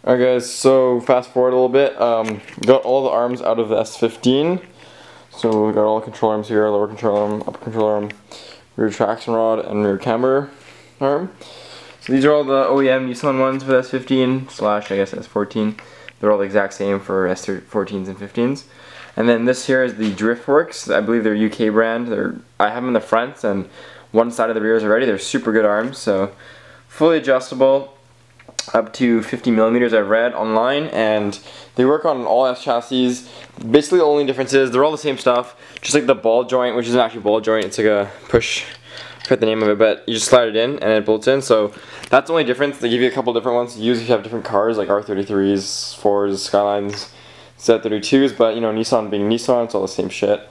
Alright guys, so fast forward a little bit, got all the arms out of the S15. So we got all the control arms here, lower control arm, upper control arm, rear traction rod, and rear camber arm. So these are all the OEM Nissan ones for the S15 slash I guess S14. They're all the exact same for S14s and 15s. And then this here is the Driftworks. I believe they're UK brand. I have them in the fronts and one side of the rears already. They're super good arms, so fully adjustable. Up to 50 millimeters I've read online, and they work on all S chassis. Basically the only difference is they're all the same stuff, just like the ball joint, which isn't actually a ball joint, it's like a push, I forget the name of it, but you just slide it in and it bolts in. So that's the only difference. They give you a couple different ones to use if you have different cars like R33s, 4s, Skylines, Z32s, but you know, Nissan being Nissan, it's all the same shit.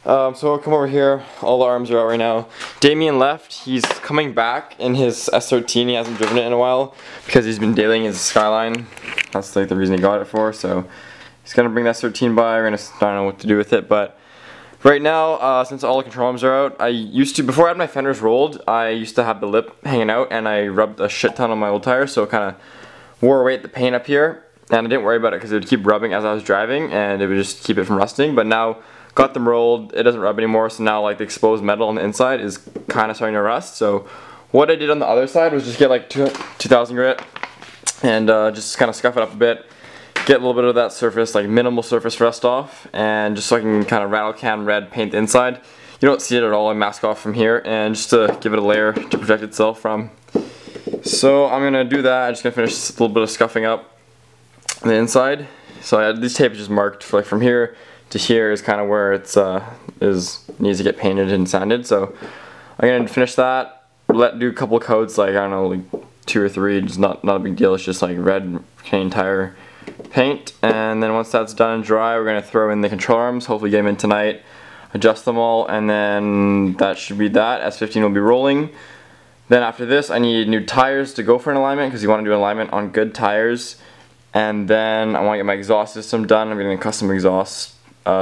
So I'll come over here, all the arms are out right now. Damian left, he's coming back in his S13, he hasn't driven it in a while because he's been dailying his Skyline. That's like the reason he got it for, so he's gonna bring the S13 by. We're gonna, I don't know what to do with it, but right now, since all the control arms are out, before I had my fenders rolled, I used to have the lip hanging out and I rubbed a shit ton on my old tires, so it kinda wore away at the paint up here, and I didn't worry about it because it would keep rubbing as I was driving and it would just keep it from rusting. But now got them rolled, it doesn't rub anymore, so now like the exposed metal on the inside is kind of starting to rust. So what I did on the other side was just get like 2000 grit and just kind of scuff it up a bit, get a little bit of that surface, like minimal surface rust off, and just so I can kind of rattle can red paint the inside. You don't see it at all, I mask off from here, and just to give it a layer to protect itself from. So I'm gonna do that. I'm just gonna finish a little bit of scuffing up the inside. So this tape is just marked for, like, from here to here is kind of where it's needs to get painted and sanded. So I'm gonna finish that. Do a couple of coats, like I don't know, like 2 or 3. Just not a big deal. It's just like red Canadian Tire paint. And then once that's done and dry, we're gonna throw in the control arms. Hopefully get them in tonight. Adjust them all, and then that should be that. S15 will be rolling. Then after this, I need new tires to go for an alignment because you want to do an alignment on good tires. And then I want to get my exhaust system done. I'm getting a custom exhaust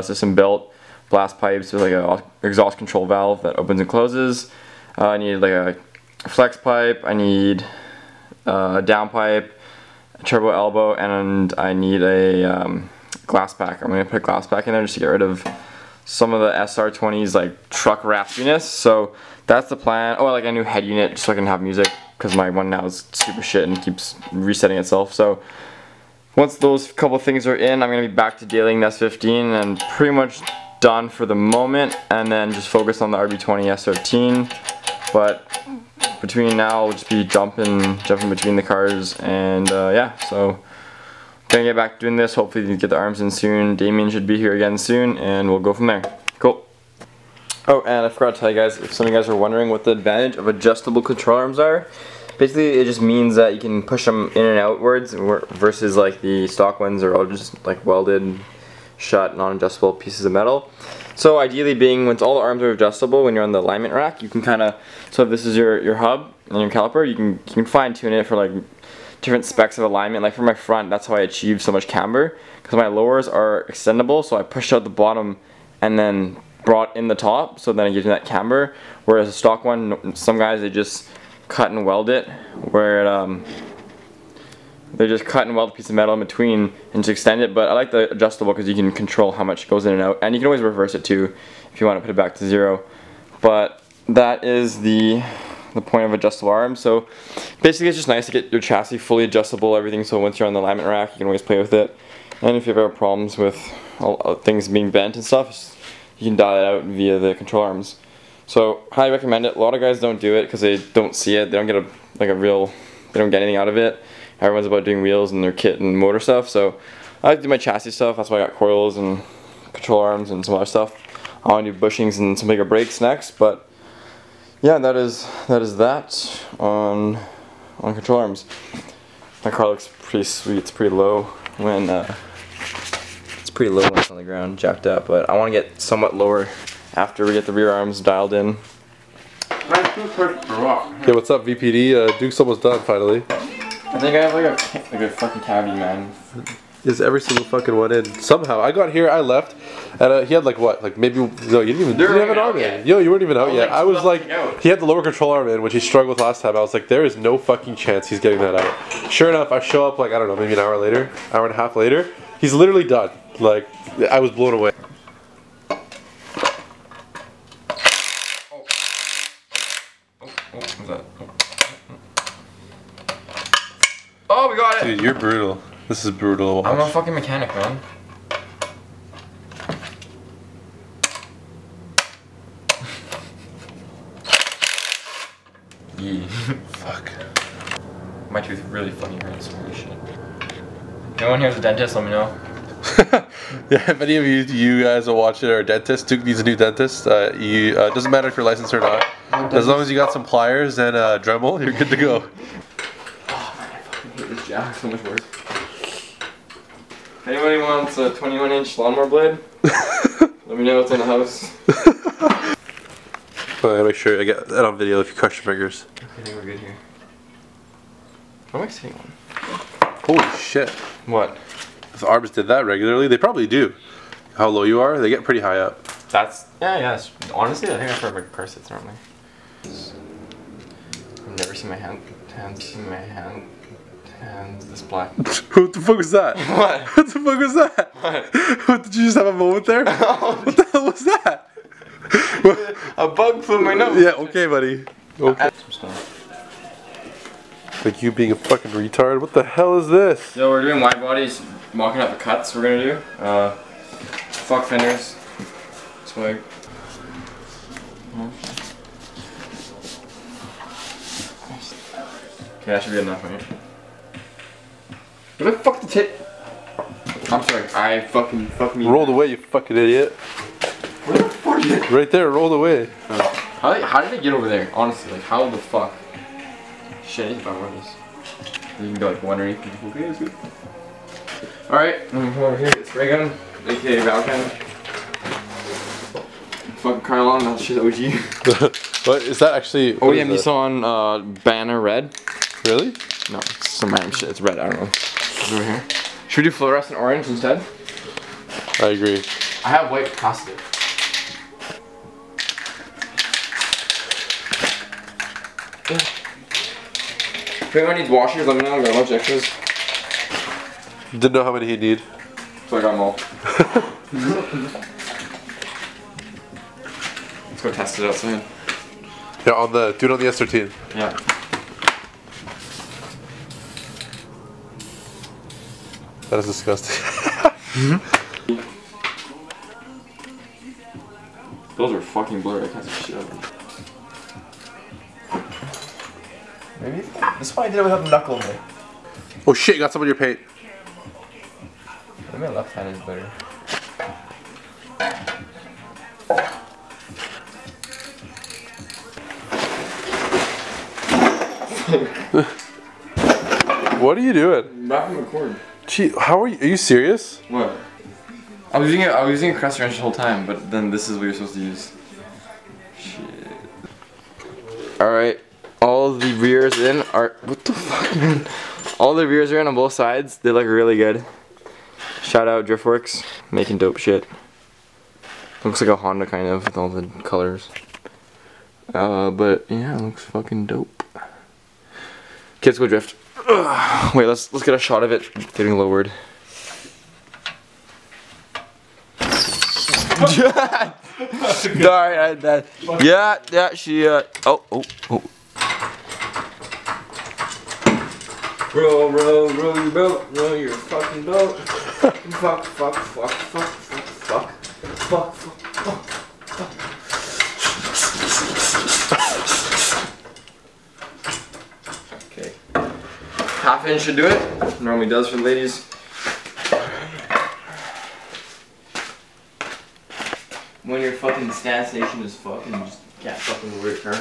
system built, blast pipes with like a exhaust control valve that opens and closes. I need like a flex pipe, I need a down pipe, a turbo elbow, and I need a glass pack. I'm going to put a glass pack in there just to get rid of some of the SR20's like truck raspiness. So that's the plan. Oh, like a new head unit just so I can have music because my one now is super shit and keeps resetting itself. So once those couple things are in, I'm going to be back to dailying the S15 and pretty much done for the moment, and then just focus on the RB20 S13. But between now, I'll just be jumping between the cars, and yeah, so gonna get back to doing this. Hopefully get the arms in soon. Damian should be here again soon, and we'll go from there. Cool. Oh, and I forgot to tell you guys, if some of you guys are wondering what the advantage of adjustable control arms are, basically it just means that you can push them in and outwards versus like the stock ones are all just like welded shut non-adjustable pieces of metal. So ideally being, once all the arms are adjustable, when you're on the alignment rack, you can kind of, so if this is your hub and your caliper, you can fine tune it for like different specs of alignment. Like for my front, that's how I achieve so much camber, because my lowers are extendable, so I pushed out the bottom and then brought in the top, so then it gives me that camber. Whereas a stock one, some guys, they just cut and weld it, where they just cut and weld a piece of metal in between and just extend it. But I like the adjustable because you can control how much goes in and out, and you can always reverse it too if you want to put it back to 0. But that is the point of adjustable arms. So basically it's just nice to get your chassis fully adjustable, everything, so once you're on the alignment rack you can always play with it. And if you have problems with things being bent and stuff, you can dial it out via the control arms. So highly recommend it. A lot of guys don't do it because they don't see it. They don't get they don't get anything out of it. Everyone's about doing wheels and their kit and motor stuff. So I like to do my chassis stuff. That's why I got coils and control arms and some other stuff. I want to do bushings and some bigger brakes next. But yeah, that is that on control arms. My car looks pretty sweet. It's pretty low when it's on the ground, jacked up. But I want to get somewhat lower after we get the rear arms dialed in. Yeah, what's up, VPD? Duke's almost done finally. I think I have like a fucking cavity, man. is every single fucking one in. Somehow, I got here, I left, and he had like what? Like maybe, no, you didn't have an arm in. Yo, you weren't even out yet. I was like, he had the lower control arm in, which he struggled with last time. I was like, there is no fucking chance he's getting that out. Sure enough, I show up like, I don't know, maybe an hour later, hour and a half later. He's literally done. Like, I was blown away. Oh, we got it! Dude, you're brutal. This is brutal to watch. I'm a fucking mechanic, man. Yee. Fuck. My tooth really fucking hurts. Holy shit. Anyone here's a dentist, let me know. Yeah, if any of you guys are watching are a dentist, Duke needs a new dentist. Doesn't matter if you're licensed or not. As long as you got some pliers and a Dremel, you're good to go. This jack so much worse. If anybody wants a 21-inch lawnmower blade, let me know what's in the house. I gotta make sure I get that on video if you crush your fingers. I think we're good here. What am I sitting on? Holy shit. What? If arms did that regularly, they probably do. How low you are, they get pretty high up. That's, yeah. Honestly, I think that's where my car sits normally. I've never seen my hands this black. What the fuck was that? What? What the fuck was that? What? Did you just have a moment there? What the hell was that? A bug flew in my nose. Yeah, okay, buddy. Okay. Like you being a fucking retard. What the hell is this? Yo, we're doing wide bodies, mocking up the cuts we're gonna do. Fuck fenders. Swag. Okay, that should be enough, right? What the fuck the tip? I'm sorry, I fucking me. Rolled away, you fucking idiot. Where the fuck is it? Right there, rolled away. How did it get over there? Honestly, like how the fuck? Shit, I need to find one of these. You can go like one underneath. Okay, that's good. Alright, I'm gonna come over here, get spray gun, aka Valcam. Fucking cry along, that shit's OG. What is that actually? Oh yeah, Nissan Banner Red. Really? No, it's some random shit, it's red, I don't know. It's over here. Should we do fluorescent orange instead? I agree. I have white capacitive. If anyone needs washers, let me know. I got a bunch of extras. Didn't know how many he'd need. So I got them all. Let's go test it outside. Yeah, do it on the S13. Yeah. That is disgusting. Those are fucking blurry. I can't see shit out of them. Maybe this is why I did it without the knuckle in there. Oh shit! You got some on your paint. Maybe my left hand is better. What are you doing? Wrapping the cord. Gee, how are you? Are you serious? What? I was using a crest wrench the whole time, but then this is what you're supposed to use. Shit. Alright, all the rears in are. What the fuck, man? All the rears are in on both sides. They look really good. Shout out Driftworks, making dope shit. Looks like a Honda kind of with all the colors. But yeah, it looks fucking dope. Kids go drift. Ugh. Wait, let's get a shot of it getting lowered. Alright, yeah, she, oh. Row your boat, row your fucking boat. Fuck. Okay. Half inch should do it. Normally does for the ladies. When your fucking stand station is fucking, you just can't fucking move your car.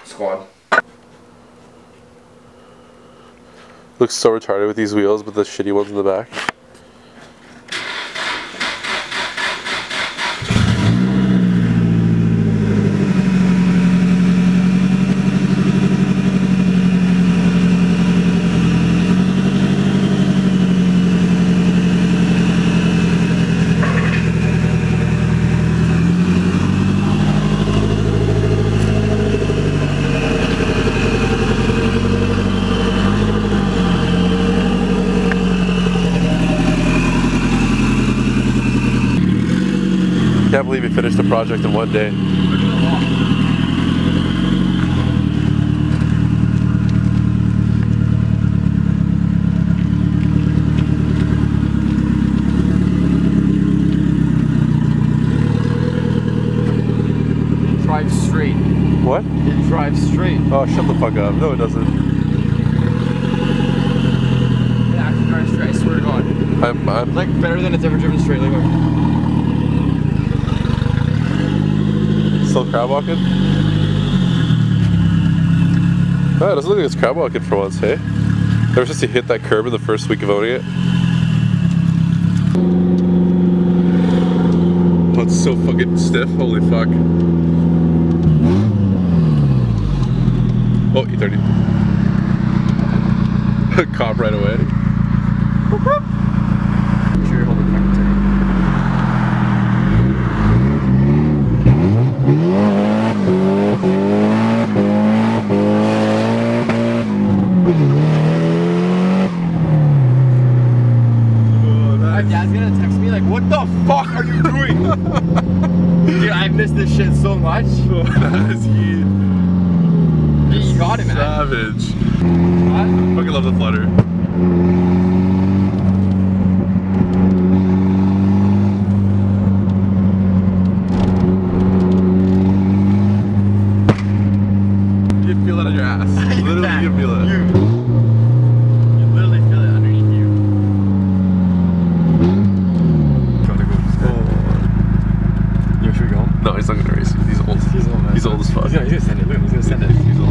Squad. Looks so retarded with these wheels, but the shitty ones in the back. believe he finished the project in one day. Drive straight. What? It drives straight. Oh, shut the fuck up. No, it doesn't. It actually drives straight, I swear to God. I'm like better than it's ever driven straight. Like, still crab walking? Oh, it doesn't look like it's crab walking for once, hey? Ever since he hit that curb in the first week of owning it? Oh, it's so fucking stiff. Holy fuck. Oh, E30. Cop right away. sure, hold the fucking turn. My dad's gonna text me like, what the fuck are you doing? Dude, I miss this shit so much. Oh, that is heat. You got it, man. Savage. What? Fucking love the flutter. You can feel it on your ass. Literally, you can feel it. You literally feel it underneath you. Gotta go. Yo, should we go? No, he's not gonna race. He's old. He's old, man. He's old as fuck. He's gonna send it. Look, he's gonna send it. He's old.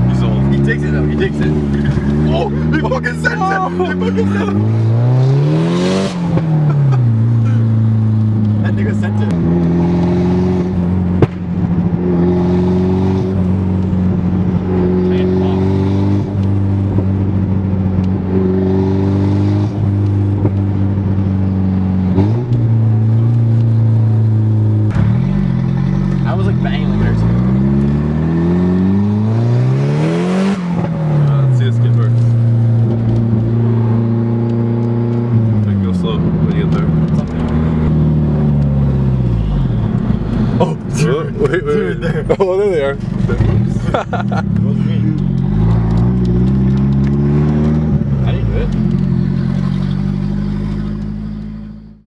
He's old. He takes it though. He takes it. Oh, he fucking sent it. He fucking sent it. That nigga sent it. I was like banging like there too. Let's see a skid works. Go slow when you get there. Oh, Wait. Oh, there they are.